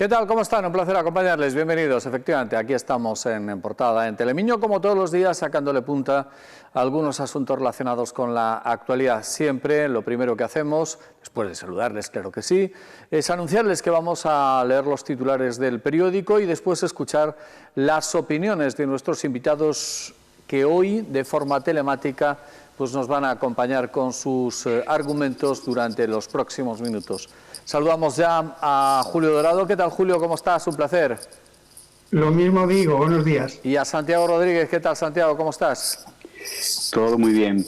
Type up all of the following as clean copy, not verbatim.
¿Qué tal? ¿Cómo están? Un placer acompañarles. Bienvenidos. Efectivamente, aquí estamos en Portada en Telemiño, como todos los días, sacándole punta a algunos asuntos relacionados con la actualidad. Siempre lo primero que hacemos, después de saludarles, claro que sí, es anunciarles que vamos a leer los titulares del periódico y después escuchar las opiniones de nuestros invitados que hoy, de forma telemática, pues nos van a acompañar con sus argumentos durante los próximos minutos. Saludamos ya a Julio Dorado. ¿Qué tal, Julio? ¿Cómo estás? Un placer. Lo mismo digo, buenos días. Y a Santiago Rodríguez. ¿Qué tal, Santiago? ¿Cómo estás? Todo muy bien,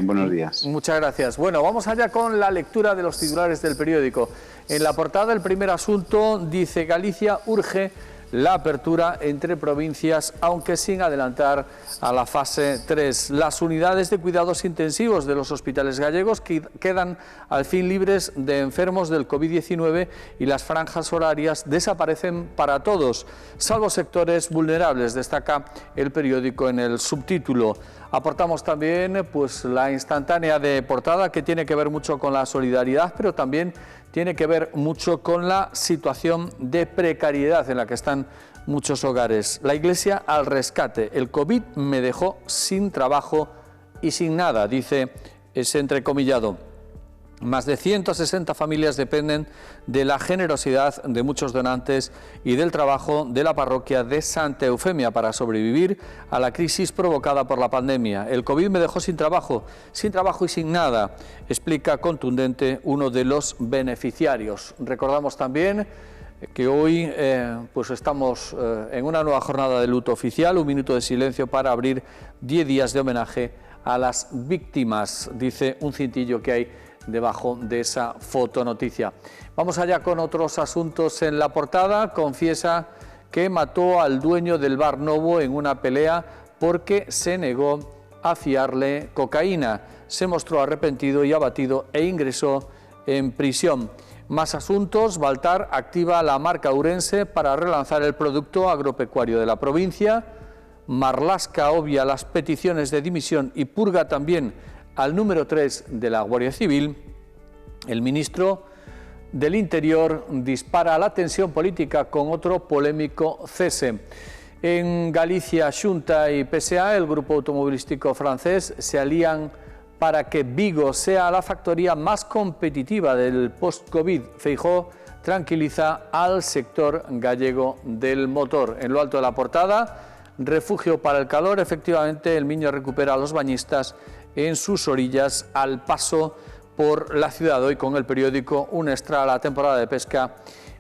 buenos días. Muchas gracias. Bueno, vamos allá con la lectura de los titulares del periódico. En la portada, el primer asunto dice: Galicia urge la apertura entre provincias, aunque sin adelantar a la fase 3. Las unidades de cuidados intensivos de los hospitales gallegos quedan al fin libres de enfermos del COVID-19 y las franjas horarias desaparecen para todos, salvo sectores vulnerables, destaca el periódico en el subtítulo. Aportamos también pues la instantánea de portada, que tiene que ver mucho con la solidaridad, pero también tiene que ver mucho con la situación de precariedad en la que están muchos hogares. La Iglesia al rescate. El COVID me dejó sin trabajo y sin nada, dice ese entrecomillado. Más de 160 familias dependen de la generosidad de muchos donantes y del trabajo de la parroquia de Santa Eufemia para sobrevivir a la crisis provocada por la pandemia. El COVID me dejó sin trabajo y sin nada, explica contundente uno de los beneficiarios. Recordamos también que hoy pues estamos en una nueva jornada de luto oficial, un minuto de silencio para abrir 10 días de homenaje a las víctimas, dice un cintillo que hay debajo de esa fotonoticia. Vamos allá con otros asuntos en la portada. Confiesa que mató al dueño del bar Novo en una pelea porque se negó a fiarle cocaína. Se mostró arrepentido y abatido e ingresó en prisión. Más asuntos. Baltar activa la marca Ourense para relanzar el producto agropecuario de la provincia. Marlaska obvia las peticiones de dimisión y purga también al número 3 de la Guardia Civil. El ministro del Interior dispara la tensión política con otro polémico cese. En Galicia, Xunta y PSA, el grupo automovilístico francés, se alían para que Vigo sea la factoría más competitiva del post-COVID. Feijóo tranquiliza al sector gallego del motor. En lo alto de la portada, refugio para el calor. Efectivamente, el Miño recupera a los bañistas en sus orillas al paso por la ciudad. Hoy con el periódico un extra a la temporada de pesca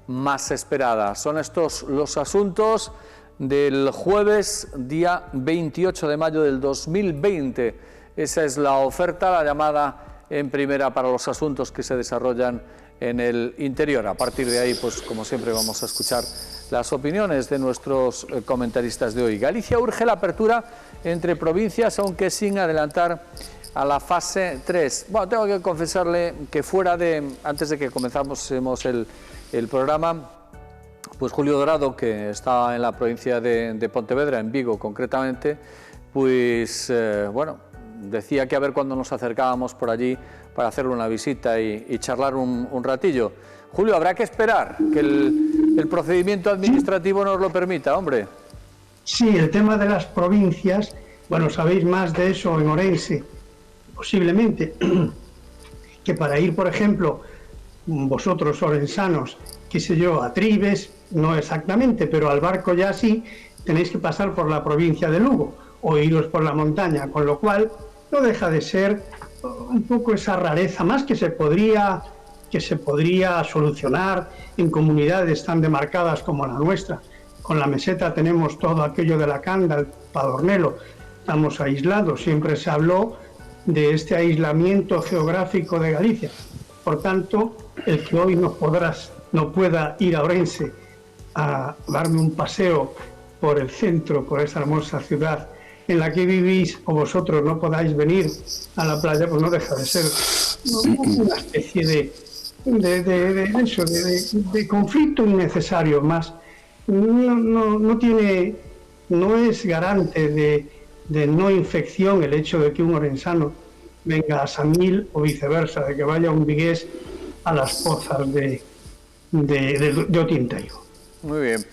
más esperada. Son estos los asuntos del jueves, día 28 de mayo del 2020. Esa es la oferta, la llamada en primera para los asuntos que se desarrollan en el interior. A partir de ahí, pues como siempre, vamos a escuchar las opiniones de nuestros comentaristas de hoy. Galicia urge la apertura entre provincias, aunque sin adelantar a la fase 3. Bueno, tengo que confesarle que antes de que comenzamos el programa, pues Julio Dorado, que está en la provincia de Pontevedra, en Vigo concretamente, pues bueno, decía que a ver cuándo nos acercábamos por allí para hacerle una visita y charlar un ratillo. Julio, habrá que esperar que el procedimiento administrativo nos lo permita, hombre. Sí, el tema de las provincias, bueno, sabéis más de eso en Ourense, posiblemente, que para ir, por ejemplo, vosotros orensanos, qué sé yo, a Tribes, no exactamente, pero al barco ya sí, tenéis que pasar por la provincia de Lugo o iros por la montaña, con lo cual no deja de ser un poco esa rareza, más que se podría solucionar en comunidades tan demarcadas como la nuestra. Con la meseta tenemos todo aquello de la Canda, el Padornelo, estamos aislados, siempre se habló de este aislamiento geográfico de Galicia. Por tanto, el que hoy no pueda ir a Ourense a darme un paseo por el centro, por esa hermosa ciudad en la que vivís, o vosotros no podáis venir a la playa, pues no deja de ser una especie de conflicto innecesario más. No es garante de no infección el hecho de que un orensano venga a Samil o viceversa, de que vaya un vigués a las pozas de de Otinteiro. Muy bien.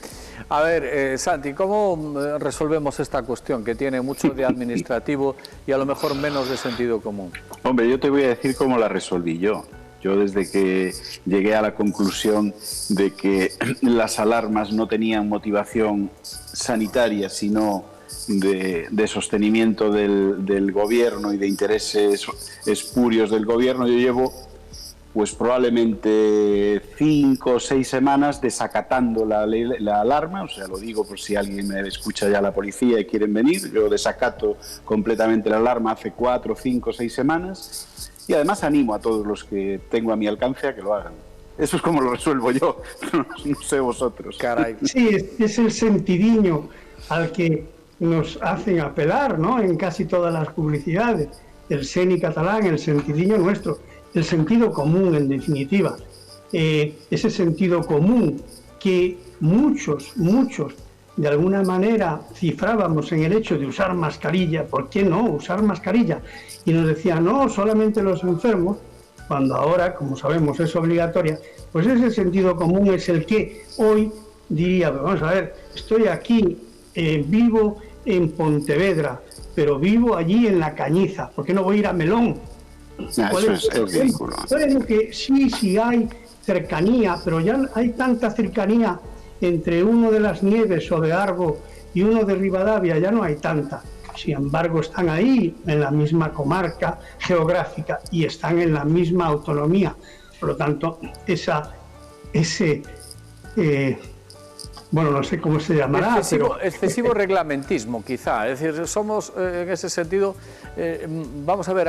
A ver, Santi, ¿cómo resolvemos esta cuestión que tiene mucho de administrativo y a lo mejor menos de sentido común? Hombre, yo te voy a decir cómo la resolví yo. Yo desde que llegué a la conclusión de que las alarmas no tenían motivación sanitaria, sino de sostenimiento del gobierno y de intereses espurios del gobierno, yo llevo pues probablemente 5 o 6 semanas desacatando la alarma, o sea, lo digo por si alguien me escucha ya la policía y quieren venir, yo desacato completamente la alarma hace 4, 5, 6 semanas y además animo a todos los que tengo a mi alcance a que lo hagan. Eso es como lo resuelvo yo, no sé vosotros. Caray. Sí, es el sentidiño al que nos hacen apelar, ¿no?, en casi todas las publicidades, el seni catalán, el sentidiño nuestro, el sentido común, en definitiva. Ese sentido común que muchos, de alguna manera cifrábamos en el hecho de usar mascarilla. ¿Por qué no usar mascarilla? Y nos decían, no, solamente los enfermos, cuando ahora, como sabemos, es obligatoria. Pues ese sentido común es el que hoy diría, vamos a ver, estoy aquí, vivo en Pontevedra, pero vivo allí en La Cañiza, ¿por qué no voy a ir a Melón? Eso es ridículo. Bueno, que sí hay cercanía, pero ya hay tanta cercanía entre uno de Las Nieves o de Arbo y uno de Rivadavia, ya no hay tanta. Sin embargo, están ahí en la misma comarca geográfica y están en la misma autonomía. Por lo tanto, bueno, no sé cómo se llamará. Excesivo reglamentismo, quizá. Es decir, somos en ese sentido. Vamos a ver,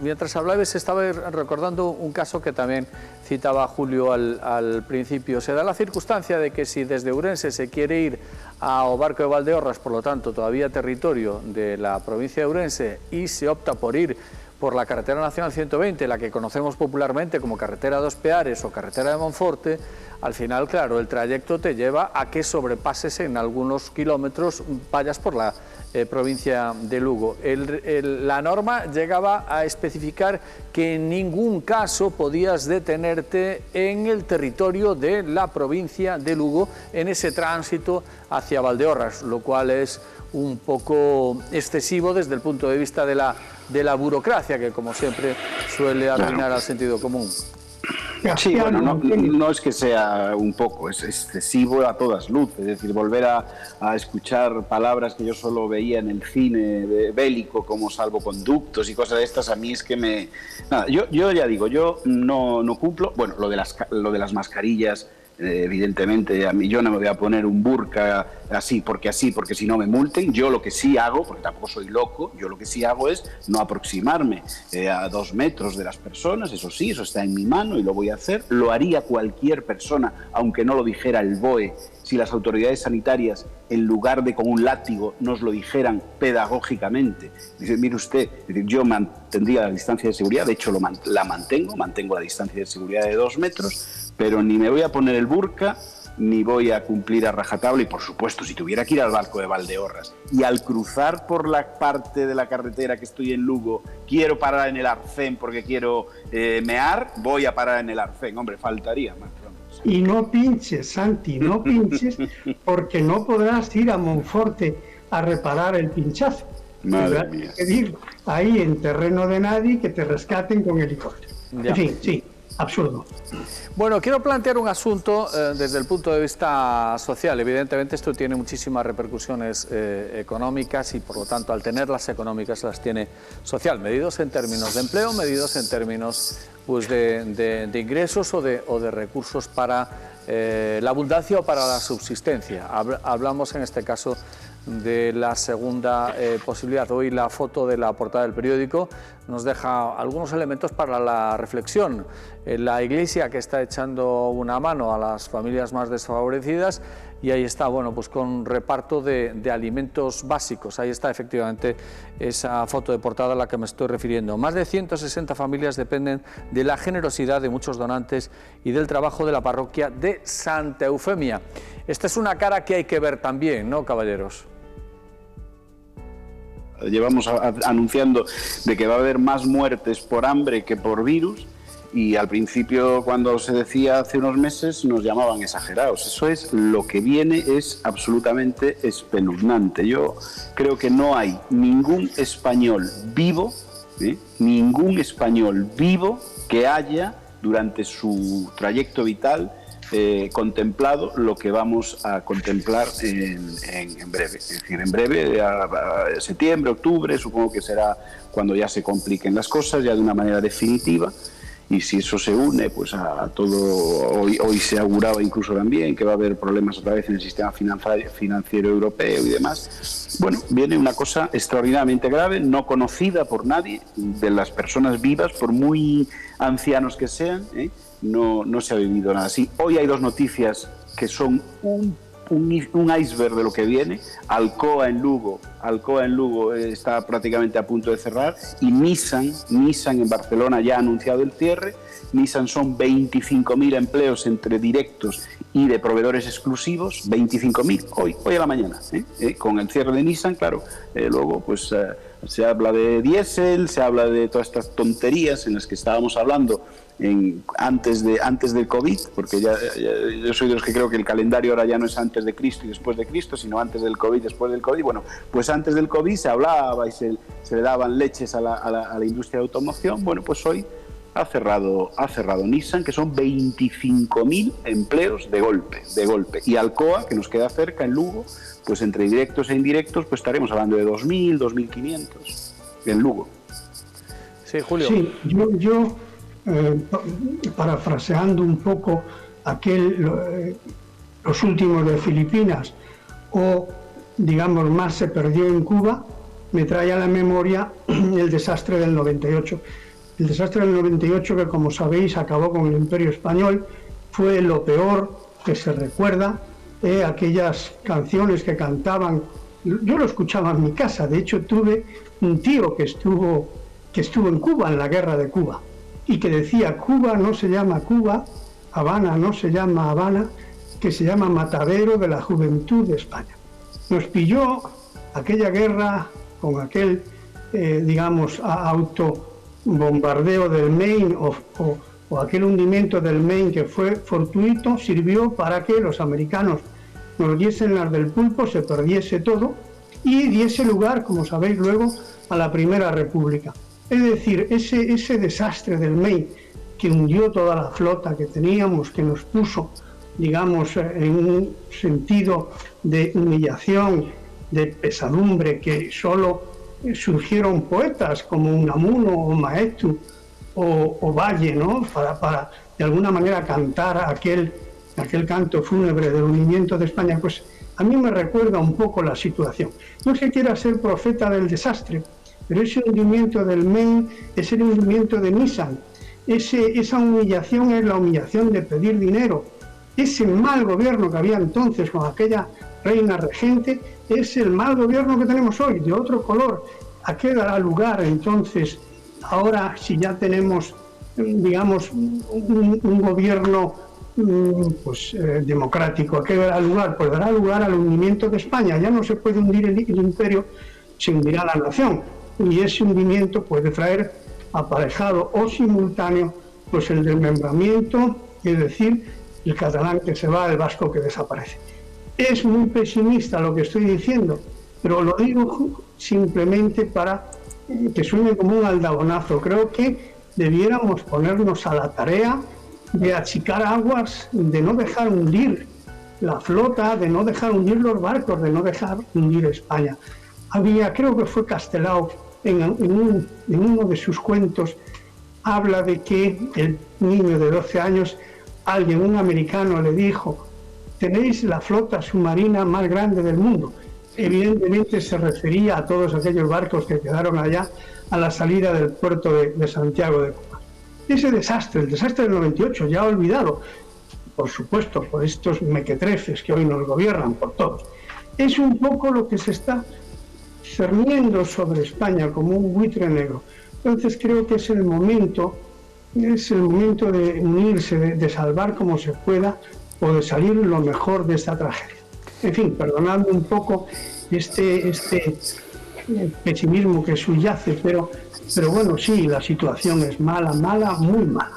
mientras hablabais estaba recordando un caso que también citaba Julio al principio. Se da la circunstancia de que si desde Ourense se quiere ir a Obarco de Valdeorras, por lo tanto todavía territorio de la provincia de Ourense, y se opta por ir por la carretera nacional 120, la que conocemos popularmente como carretera Dos Peares o carretera de Monforte, al final, claro, el trayecto te lleva a que sobrepases en algunos kilómetros, vayas por la provincia de Lugo. La norma llegaba a especificar que en ningún caso podías detenerte en el territorio de la provincia de Lugo en ese tránsito hacia Valdeorras, lo cual es un poco excesivo desde el punto de vista de la burocracia, que como siempre suele arruinar al sentido común. Sí, bueno, no es que sea un poco, es excesivo a todas luces, es decir, volver a escuchar palabras que yo solo veía en el cine bélico como salvoconductos y cosas de estas, a mí es que me... Nada, yo ya digo, yo no cumplo, bueno, lo de las mascarillas, evidentemente, a mí yo no me voy a poner un burka así, porque si no me multen. Yo lo que sí hago, porque tampoco soy loco, yo lo que sí hago es no aproximarme a 2 metros de las personas, eso sí, eso está en mi mano y lo voy a hacer. Lo haría cualquier persona, aunque no lo dijera el BOE, si las autoridades sanitarias, en lugar de con un látigo, nos lo dijeran pedagógicamente. Dice, mire usted, yo mantendría la distancia de seguridad, de hecho la mantengo la distancia de seguridad de 2 metros, pero ni me voy a poner el burka, ni voy a cumplir a rajatabla. Y por supuesto, si tuviera que ir al Barco de Valdeorras y al cruzar por la parte de la carretera que estoy en Lugo, quiero parar en el Arcén porque quiero mear, voy a parar en el Arcén. Hombre, faltaría más. Y no pinches, Santi, no pinches, porque no podrás ir a Monforte a reparar el pinchazo. Madre mía. Pedir ahí en terreno de nadie que te rescaten con helicóptero. Ya. En fin, sí. Absurdo. Bueno, quiero plantear un asunto desde el punto de vista social. Evidentemente esto tiene muchísimas repercusiones económicas y por lo tanto al tener las económicas las tiene social, medidos en términos de empleo, medidos en términos pues, de ingresos o de recursos para la abundancia o para la subsistencia. Hablamos en este caso de la segunda posibilidad. Hoy la foto de la portada del periódico nos deja algunos elementos para la reflexión. La Iglesia que está echando una mano a las familias más desfavorecidas y ahí está, bueno, pues con reparto de alimentos básicos. Ahí está efectivamente esa foto de portada a la que me estoy refiriendo. Más de 160 familias dependen de la generosidad de muchos donantes y del trabajo de la parroquia de Santa Eufemia. Esta es una cara que hay que ver también, ¿no, caballeros? Llevamos anunciando de que va a haber más muertes por hambre que por virus Y al principio, cuando se decía hace unos meses, nos llamaban exagerados. Eso es, lo que viene es absolutamente espeluznante. Yo creo que no hay ningún español vivo, ningún español vivo que haya, durante su trayecto vital, contemplado lo que vamos a contemplar en breve. Es decir, en breve, a septiembre, octubre, supongo que será cuando ya se compliquen las cosas, ya de una manera definitiva. Y si eso se une pues a todo, hoy se auguraba incluso también que va a haber problemas otra vez en el sistema financiero europeo y demás, bueno, viene una cosa extraordinariamente grave, no conocida por nadie, de las personas vivas, por muy ancianos que sean, no se ha vivido nada así. Hoy hay dos noticias que son un iceberg de lo que viene. Alcoa en Lugo está prácticamente a punto de cerrar, y Nissan en Barcelona ya ha anunciado el cierre. Nissan son 25.000 empleos entre directos y de proveedores exclusivos, 25.000 hoy a la mañana, con el cierre de Nissan, claro. Luego pues se habla de diésel, se habla de todas estas tonterías en las que estábamos hablando antes del COVID, porque yo soy de los que creo que el calendario ahora ya no es antes de Cristo y después de Cristo, sino antes del COVID, después del COVID. Bueno, pues antes del COVID se hablaba y se le daban leches a la industria de automoción. Bueno, pues hoy ha cerrado Nissan, que son 25.000 empleos de golpe. Y Alcoa, que nos queda cerca, en Lugo, pues entre directos e indirectos, pues estaremos hablando de 2.000, 2.500 en Lugo. Sí, Julio. Sí, yo parafraseando un poco los últimos de Filipinas, o digamos más se perdió en Cuba, me trae a la memoria el desastre del 98. El desastre del 98, que como sabéis acabó con el Imperio Español, fue lo peor que se recuerda. Aquellas canciones que cantaban, yo lo escuchaba en mi casa. De hecho, tuve un tío que estuvo en Cuba, en la guerra de Cuba, y que decía: Cuba no se llama Cuba, Habana no se llama Habana, que se llama matadero de la juventud de España. Nos pilló aquella guerra con aquel, digamos, autobombardeo del Maine o aquel hundimiento del Maine que fue fortuito, sirvió para que los americanos nos diesen las del pulpo, se perdiese todo y diese lugar, como sabéis luego, a la Primera República. Es decir, ese desastre del Maine, que hundió toda la flota que teníamos, que nos puso, digamos, en un sentido de humillación, de pesadumbre, que solo surgieron poetas como Unamuno o Maestu o Valle, ¿no? para de alguna manera cantar aquel canto fúnebre del hundimiento de España. Pues a mí me recuerda un poco la situación. No es que quiera ser profeta del desastre, pero ese hundimiento del Maine es el hundimiento de Nissan. Esa humillación es la humillación de pedir dinero. Ese mal gobierno que había entonces con aquella reina regente es el mal gobierno que tenemos hoy, de otro color. ¿A qué dará lugar entonces, ahora si ya tenemos, digamos, un gobierno democrático? ¿A qué dará lugar? Pues dará lugar al hundimiento de España. Ya no se puede hundir el imperio sin hundir a la nación. Y ese hundimiento puede traer aparejado o simultáneo pues el desmembramiento, es decir, el catalán que se va, el vasco que desaparece. Es muy pesimista lo que estoy diciendo, pero lo digo simplemente para que suene como un aldabonazo. Creo que debiéramos ponernos a la tarea de achicar aguas, de no dejar hundir la flota, de no dejar hundir los barcos, de no dejar hundir España. Creo que fue Castelao, en uno de sus cuentos, habla de que el niño de 12 años, un americano le dijo: tenéis la flota submarina más grande del mundo. Evidentemente se refería a todos aquellos barcos que quedaron allá a la salida del puerto de Santiago de Cuba. Ese desastre, el desastre del 98, ya olvidado, por supuesto, por estos mequetrefes que hoy nos gobiernan, por todos, es un poco lo que se está cerniendo sobre España como un buitre negro. Entonces creo que es el momento de unirse, de salvar como se pueda, o de salir lo mejor de esta tragedia. En fin, perdonadme un poco este pesimismo que subyace, pero bueno, sí, la situación es mala, muy mala.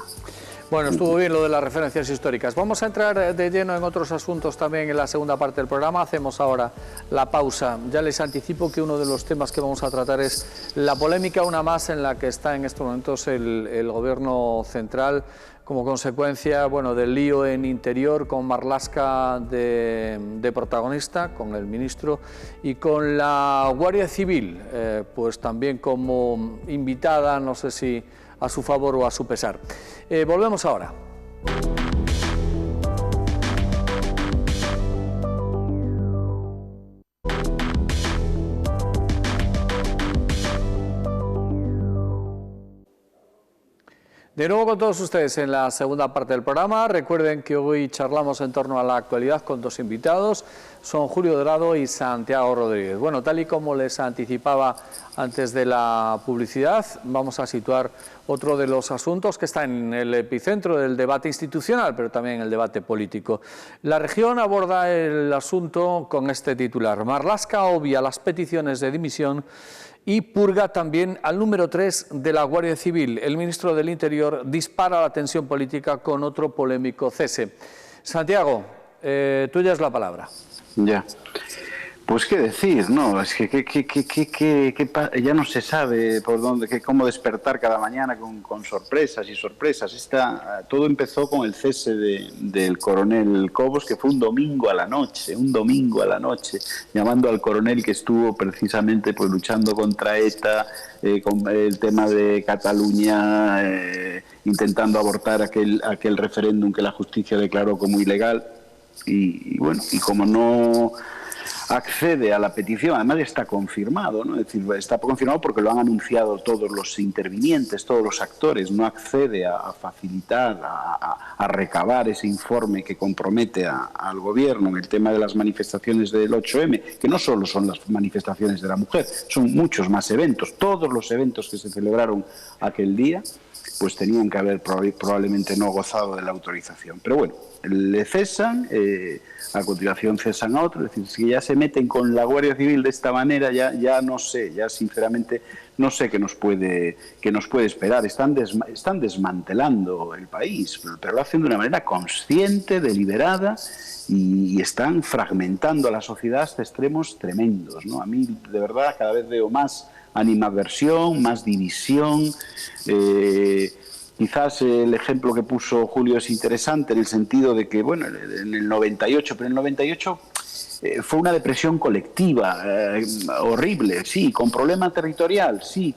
Bueno, estuvo bien lo de las referencias históricas. Vamos a entrar de lleno en otros asuntos también en la segunda parte del programa. Hacemos ahora la pausa. Ya les anticipo que uno de los temas que vamos a tratar es la polémica, una más, en la que está en estos momentos el Gobierno central como consecuencia, bueno, del lío en Interior con Marlaska de protagonista, con el ministro, y con la Guardia Civil, pues también como invitada, no sé si a su favor o a su pesar. Volvemos ahora. De nuevo con todos ustedes en la segunda parte del programa. Recuerden que hoy charlamos en torno a la actualidad con dos invitados, son Julio Dorado y Santiago Rodríguez. Bueno, tal y como les anticipaba antes de la publicidad, vamos a situar otro de los asuntos que está en el epicentro del debate institucional, pero también en el debate político. La región aborda el asunto con este titular: Marlaska obvia las peticiones de dimisión y purga también al número 3 de la Guardia Civil. El ministro del Interior dispara la tensión política con otro polémico cese. Santiago, tuya es la palabra. Ya. Pues qué decir, ¿no? Es que ya no se sabe por dónde, cómo despertar cada mañana con sorpresas y sorpresas. Todo empezó con el cese del coronel Cobos, que fue un domingo a la noche, llamando al coronel que estuvo precisamente pues luchando contra ETA, con el tema de Cataluña, intentando abortar aquel referéndum que la justicia declaró como ilegal. Y bueno, y como no accede a la petición, además está confirmado, ¿no? Es decir, está confirmado porque lo han anunciado todos los intervinientes, todos los actores, no accede a facilitar, a recabar ese informe que compromete al gobierno en el tema de las manifestaciones del 8M, que no solo son las manifestaciones de la mujer, son muchos más eventos. Todos los eventos que se celebraron aquel día pues tenían que haber probablemente no gozado de la autorización. Pero bueno, le cesan, a continuación cesan a otro. Es decir, si ya se meten con la Guardia Civil de esta manera, ya no sé, ya sinceramente no sé qué nos puede esperar. Están desmantelando el país, pero lo hacen de una manera consciente, deliberada, y están fragmentando a la sociedad hasta extremos tremendos, ¿no? A mí, de verdad, cada vez veo más animadversión, más división. Quizás el ejemplo que puso Julio es interesante en el sentido de que, bueno, en el 98, pero en el 98 fue una depresión colectiva horrible, sí, con problema territorial, sí,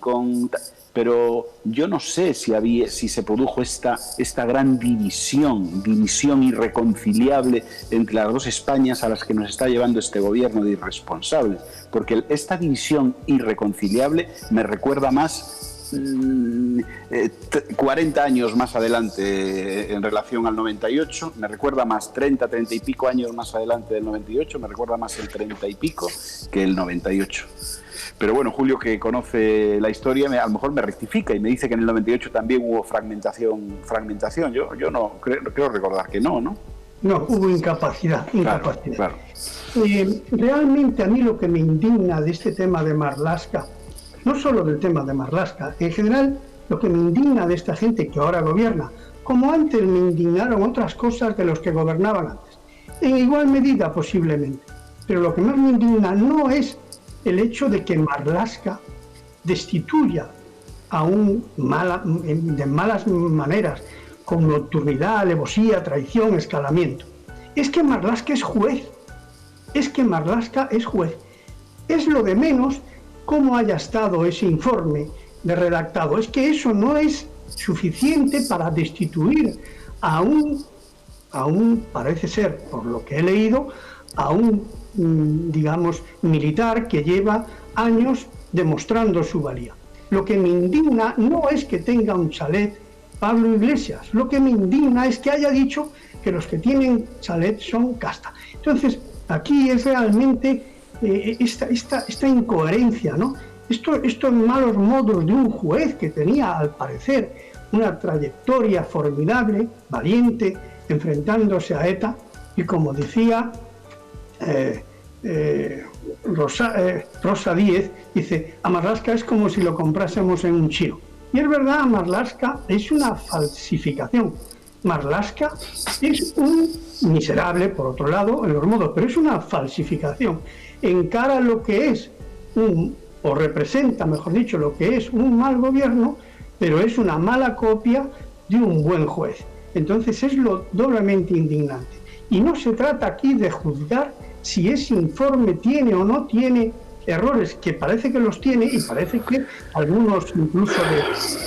pero yo no sé si se produjo esta gran división irreconciliable entre las dos Españas a las que nos está llevando este gobierno de irresponsables, porque esta división irreconciliable me recuerda más 40 años más adelante en relación al 98, me recuerda más 30 y pico años más adelante del 98, me recuerda más el 30 y pico que el 98. Pero bueno, Julio, que conoce la historia, a lo mejor me rectifica y me dice que en el 98 también hubo fragmentación. Yo no creo recordar que no. No, hubo incapacidad. Claro. Realmente a mí lo que me indigna de este tema de Marlaska, no solo del tema de Marlaska, en general lo que me indigna de esta gente que ahora gobierna, como antes me indignaron otras cosas de los que gobernaban antes, en igual medida posiblemente, pero lo que más me indigna no es el hecho de que Marlaska destituya de malas maneras, con nocturnidad, alevosía, traición, escalamiento. Es que Marlaska es juez. Es lo de menos cómo haya estado ese informe de redactado. Es que eso no es suficiente para destituir a un, parece ser, por lo que he leído, a un, digamos, militar que lleva años demostrando su valía. Lo que me indigna no es que tenga un chalet Pablo Iglesias, lo que me indigna es que haya dicho que los que tienen chalet son casta. Entonces, aquí es realmente esta incoherencia, ¿no? Estos malos modos de un juez que tenía, al parecer, una trayectoria formidable, valiente, enfrentándose a ETA, y como decía Rosa Díez, dice, a Marlaska es como si lo comprásemos en un chino. Y es verdad, Marlaska es una falsificación. Marlaska es un miserable, por otro lado, en los modos, pero es una falsificación. Encara lo que es o representa, mejor dicho, lo que es un mal gobierno, pero es una mala copia de un buen juez. Entonces es lo doblemente indignante. Y no se trata aquí de juzgar si ese informe tiene o no tiene errores, que parece que los tiene, y parece que algunos incluso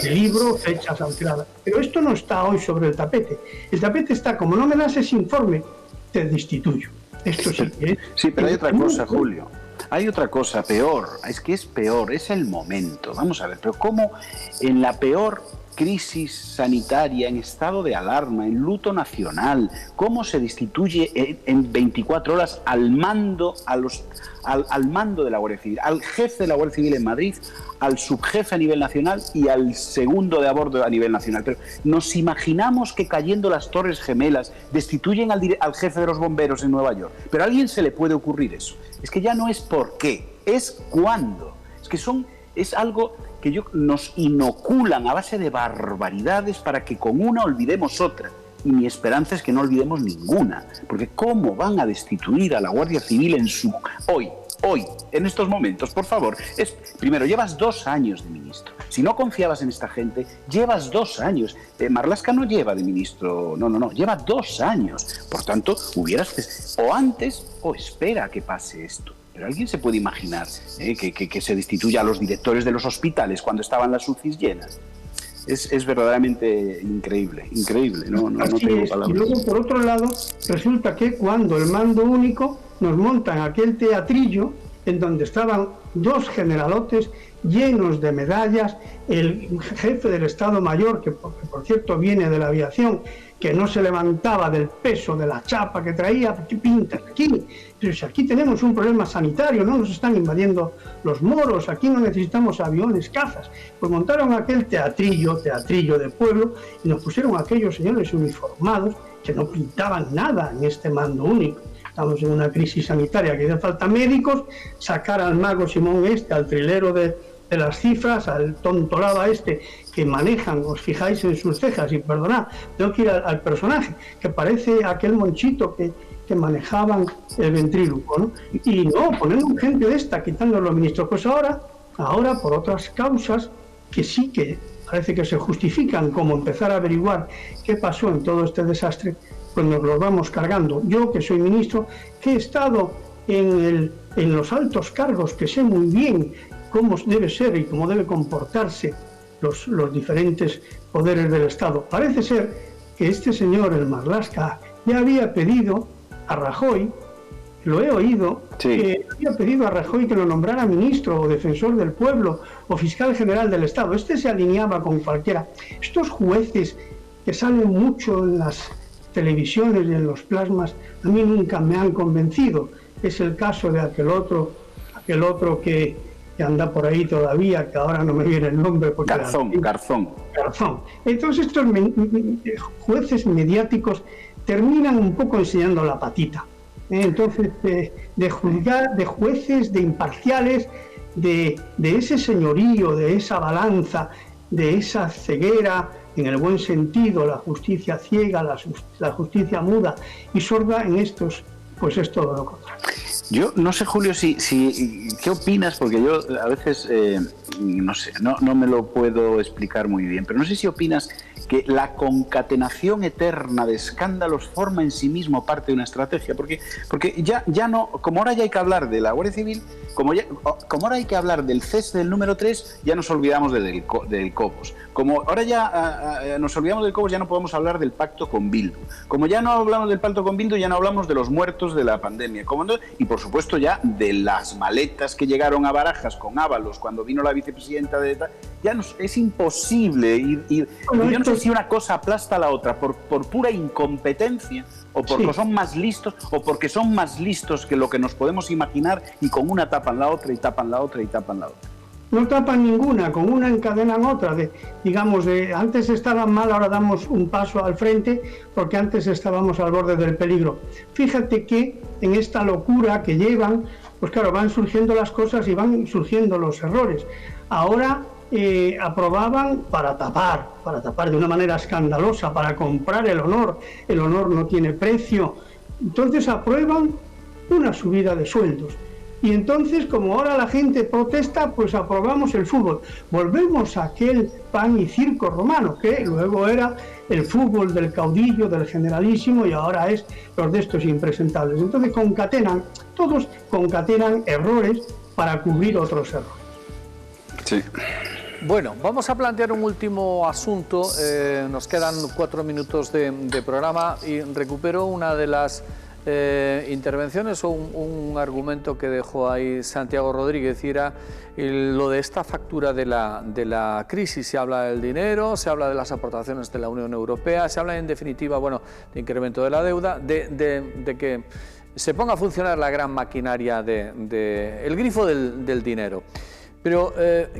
de libro, fechas alteradas. Pero esto no está hoy sobre el tapete. El tapete está, como no me das ese informe, te destituyo. Esto sí que es. Sí, pero hay otra cosa, Julio. Hay otra cosa peor. Es que es peor, es el momento. Vamos a ver, pero ¿cómo en la peor crisis sanitaria, en estado de alarma, en luto nacional, cómo se destituye en 24 horas al mando, al mando de la Guardia Civil, al jefe de la Guardia Civil en Madrid, al subjefe a nivel nacional y al segundo de a bordo a nivel nacional? Pero nos imaginamos que cayendo las Torres Gemelas destituyen al jefe de los bomberos en Nueva York. Pero a alguien se le puede ocurrir eso. Es que ya no es por qué, es cuándo. Es algo que nos inoculan a base de barbaridades para que con una olvidemos otra. Y mi esperanza es que no olvidemos ninguna. Porque ¿cómo van a destituir a la Guardia Civil hoy, en estos momentos? Por favor, primero, llevas 2 años de ministro. Si no confiabas en esta gente, llevas 2 años. Marlaska no lleva de ministro, no, lleva 2 años. Por tanto, o antes o espera a que pase esto. Pero ¿alguien se puede imaginar que se destituya a los directores de los hospitales cuando estaban las UCIs llenas? Es verdaderamente increíble, no tengo palabras. Y luego, por otro lado, resulta que cuando el mando único nos montan aquel teatrillo en donde estaban 2 generalotes llenos de medallas, el jefe del Estado Mayor, que por cierto viene de la aviación, que no se levantaba del peso de la chapa que traía, ¿qué pintas aquí? Pero si aquí tenemos un problema sanitario, no nos están invadiendo los moros, aquí no necesitamos aviones, cazas. Pues montaron aquel teatrillo de pueblo, y nos pusieron a aquellos señores uniformados que no pintaban nada en este mando único. Estamos en una crisis sanitaria que hace falta médicos, sacar al mago Simón al trilero de las cifras, al tontolaba que manejan, os fijáis en sus cejas, y perdonad, tengo que ir al personaje, que parece aquel monchito que manejaban el ventríloco, ¿no? Y no, poniendo gente de esta, quitándolo a los ministros. Pues ahora, por otras causas, que sí que parece que se justifican, como empezar a averiguar qué pasó en todo este desastre, pues nos los vamos cargando. Yo, que soy ministro, que he estado en los altos cargos, que sé muy bien cómo debe ser y cómo debe comportarse los diferentes poderes del Estado. Parece ser que este señor, el Marlaska, ya había pedido a Rajoy, lo he oído, sí, que había pedido a Rajoy que lo nombrara ministro o defensor del pueblo o fiscal general del Estado. Este se alineaba con cualquiera. Estos jueces que salen mucho en las televisiones y en los plasmas, a mí nunca me han convencido. Es el caso de aquel otro que anda por ahí todavía, que ahora no me viene el nombre. Garzón. Entonces estos jueces mediáticos terminan un poco enseñando la patita. Entonces, de juzgar, de jueces, de imparciales, de ese señorío, de esa balanza, de esa ceguera, en el buen sentido, la justicia ciega, la justicia muda y sorda, en estos, pues es todo lo contrario. Yo no sé, Julio, ¿qué opinas? Porque yo a veces, no sé, no me lo puedo explicar muy bien, pero no sé si opinas que la concatenación eterna de escándalos forma en sí mismo parte de una estrategia, porque ya no, como ahora ya hay que hablar de la Guardia Civil, como ahora hay que hablar del cese del número 3, ya nos olvidamos del Cobos. Como ahora ya nos olvidamos del Cobos, ya no podemos hablar del pacto con Bildu. Como ya no hablamos del pacto con Bildu, ya no hablamos de los muertos de la pandemia. Y por supuesto ya de las maletas que llegaron a Barajas con Ábalos cuando vino la vicepresidenta de ETA. Es imposible ir. Yo no sé si una cosa aplasta a la otra por pura incompetencia, o porque son más listos, o porque son más listos que lo que nos podemos imaginar, y con una tapan la otra y tapan la otra y tapan la otra. No tapan ninguna, con una encadenan otra. Antes estaban mal, ahora damos un paso al frente porque antes estábamos al borde del peligro. Fíjate que en esta locura que llevan, pues claro, van surgiendo las cosas y van surgiendo los errores. Ahora aprobaban para tapar de una manera escandalosa, para comprar el honor no tiene precio. Entonces aprueban una subida de sueldos. Y entonces, como ahora la gente protesta, pues aprobamos el fútbol. Volvemos a aquel pan y circo romano, que luego era el fútbol del caudillo, del generalísimo, y ahora es los de estos impresentables. Entonces todos concatenan errores para cubrir otros errores. Sí. Bueno, vamos a plantear un último asunto. Nos quedan 4 minutos de programa y recupero una de las intervenciones o un argumento que dejó ahí Santiago Rodríguez, y era lo de esta factura de la crisis. Se habla del dinero, se habla de las aportaciones de la Unión Europea, se habla en definitiva, bueno, de incremento de la deuda, de que se ponga a funcionar la gran maquinaria el grifo del dinero. Pero,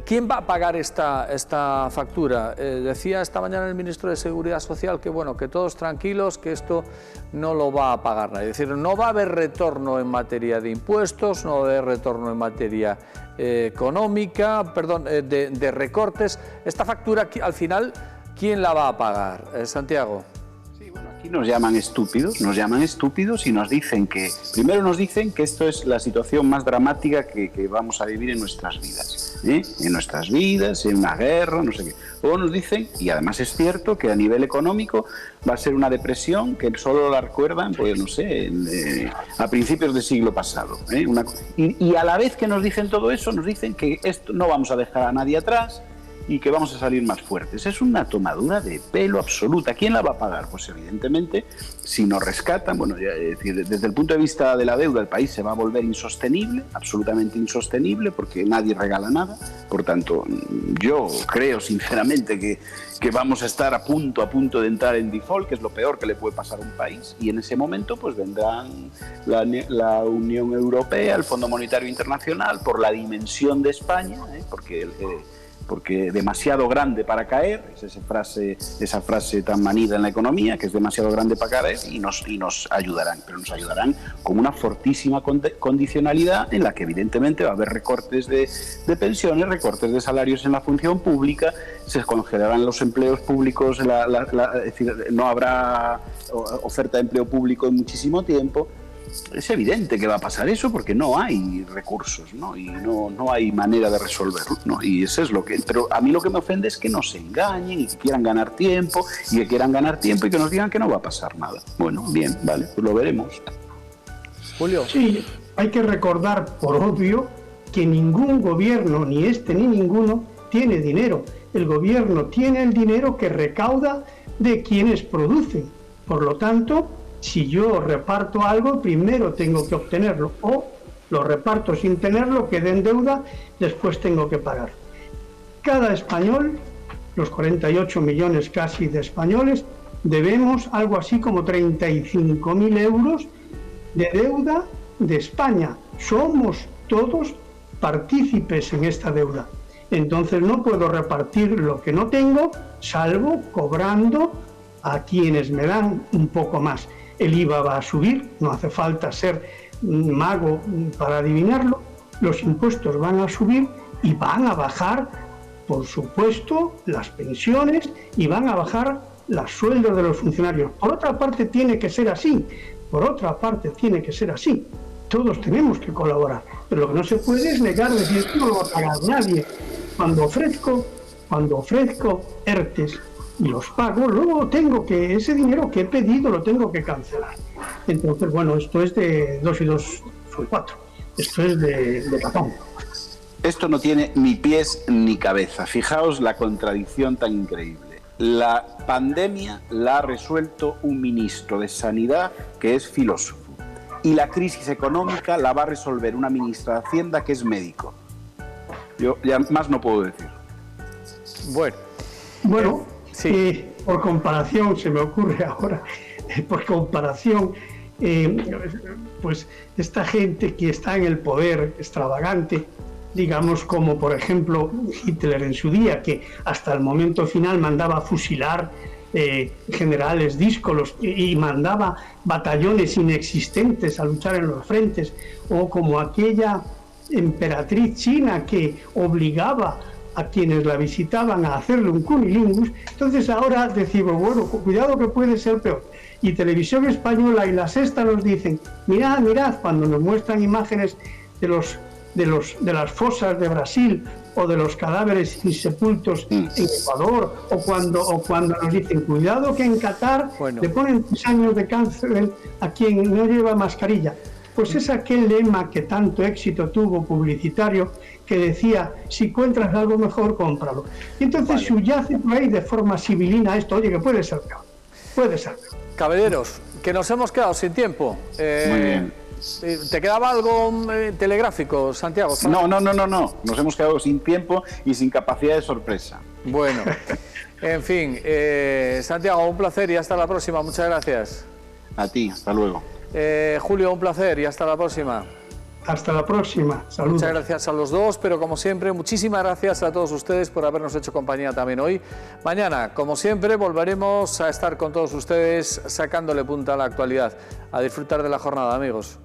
¿quién va a pagar esta factura? Decía esta mañana el ministro de Seguridad Social que, bueno, que todos tranquilos, que esto no lo va a pagar nadie. Es decir, no va a haber retorno en materia de impuestos, no va a haber retorno en materia económica, perdón, de recortes. Esta factura, al final, ¿quién la va a pagar? Santiago. Aquí nos llaman estúpidos y nos dicen que, primero nos dicen que esto es la situación más dramática que vamos a vivir en nuestras vidas, en nuestras vidas, en una guerra, no sé qué. Luego nos dicen, y además es cierto, que a nivel económico va a ser una depresión que solo la recuerdan, pues no sé, a principios del siglo pasado. Y a la vez que nos dicen todo eso, nos dicen que esto no vamos a dejar a nadie atrás y que vamos a salir más fuertes. Es una tomadura de pelo absoluta. ¿Quién la va a pagar? Pues evidentemente, si nos rescatan, bueno, es decir, desde el punto de vista de la deuda, el país se va a volver insostenible, absolutamente insostenible, porque nadie regala nada. Por tanto, yo creo sinceramente que vamos a estar a punto de entrar en default, que es lo peor que le puede pasar a un país, y en ese momento pues vendrán la Unión Europea, el Fondo Monetario Internacional, por la dimensión de España, porque demasiado grande para caer, es esa frase tan manida en la economía, que es demasiado grande para caer, y nos ayudarán, pero nos ayudarán con una fortísima condicionalidad en la que evidentemente va a haber recortes de pensiones, recortes de salarios en la función pública, se congelarán los empleos públicos, es decir, no habrá oferta de empleo público en muchísimo tiempo. Es evidente que va a pasar eso porque no hay recursos, ¿no? Y no hay manera de resolverlo, ¿no? Y eso es lo que... Pero a mí lo que me ofende es que nos engañen y que quieran ganar tiempo y que nos digan que no va a pasar nada. Bueno, bien, vale, pues lo veremos. Julio. Sí, hay que recordar, por obvio, que ningún gobierno, ni este ni ninguno, tiene dinero. El gobierno tiene el dinero que recauda de quienes producen. Por lo tanto, si yo reparto algo, primero tengo que obtenerlo, o lo reparto sin tenerlo, quede en deuda, después tengo que pagar. Cada español, los 48 millones casi de españoles, debemos algo así como 35.000 euros de deuda de España. Somos todos partícipes en esta deuda. Entonces no puedo repartir lo que no tengo, salvo cobrando a quienes me dan un poco más. El IVA va a subir, no hace falta ser mago para adivinarlo, los impuestos van a subir y van a bajar, por supuesto, las pensiones y van a bajar los sueldos de los funcionarios. Por otra parte tiene que ser así, todos tenemos que colaborar, pero lo que no se puede es negar, decir que no lo va a pagar nadie. Cuando ofrezco ERTES y los pago, luego ese dinero que he pedido lo tengo que cancelar. Entonces, bueno, esto es de 2 y 2 son 4. Esto es de tapón. Esto no tiene ni pies ni cabeza. Fijaos la contradicción tan increíble. La pandemia la ha resuelto un ministro de Sanidad que es filósofo. Y la crisis económica la va a resolver una ministra de Hacienda que es médico. Yo ya más no puedo decir. Bueno. Sí. Por comparación, se me ocurre ahora, pues esta gente que está en el poder extravagante, digamos como por ejemplo Hitler en su día, que hasta el momento final mandaba fusilar generales díscolos y mandaba batallones inexistentes a luchar en los frentes, o como aquella emperatriz china que obligaba a quienes la visitaban a hacerle un cunilingus. Entonces ahora decimos, bueno, cuidado que puede ser peor. Y Televisión Española y La Sexta nos dicen, mirad, mirad, cuando nos muestran imágenes de las fosas de Brasil o de los cadáveres insepultos en Ecuador, o cuando nos dicen, cuidado que en Qatar le ponen 3 años de cárcel a quien no lleva mascarilla. Pues es aquel lema que tanto éxito tuvo publicitario, que decía, si encuentras algo mejor, cómpralo. Y entonces subyace por ahí de forma sibilina esto, oye, que puede ser peor, puede ser peor. Caballeros, que nos hemos quedado sin tiempo. Muy bien. ¿Te quedaba algo telegráfico, Santiago? No, nos hemos quedado sin tiempo y sin capacidad de sorpresa. Bueno, en fin, Santiago, un placer y hasta la próxima, muchas gracias. A ti, hasta luego. Julio, un placer y hasta la próxima. Hasta la próxima, saludos. Muchas gracias a los dos, pero como siempre, muchísimas gracias a todos ustedes por habernos hecho compañía también hoy. Mañana, como siempre, volveremos a estar con todos ustedes sacándole punta a la actualidad. A disfrutar de la jornada, amigos.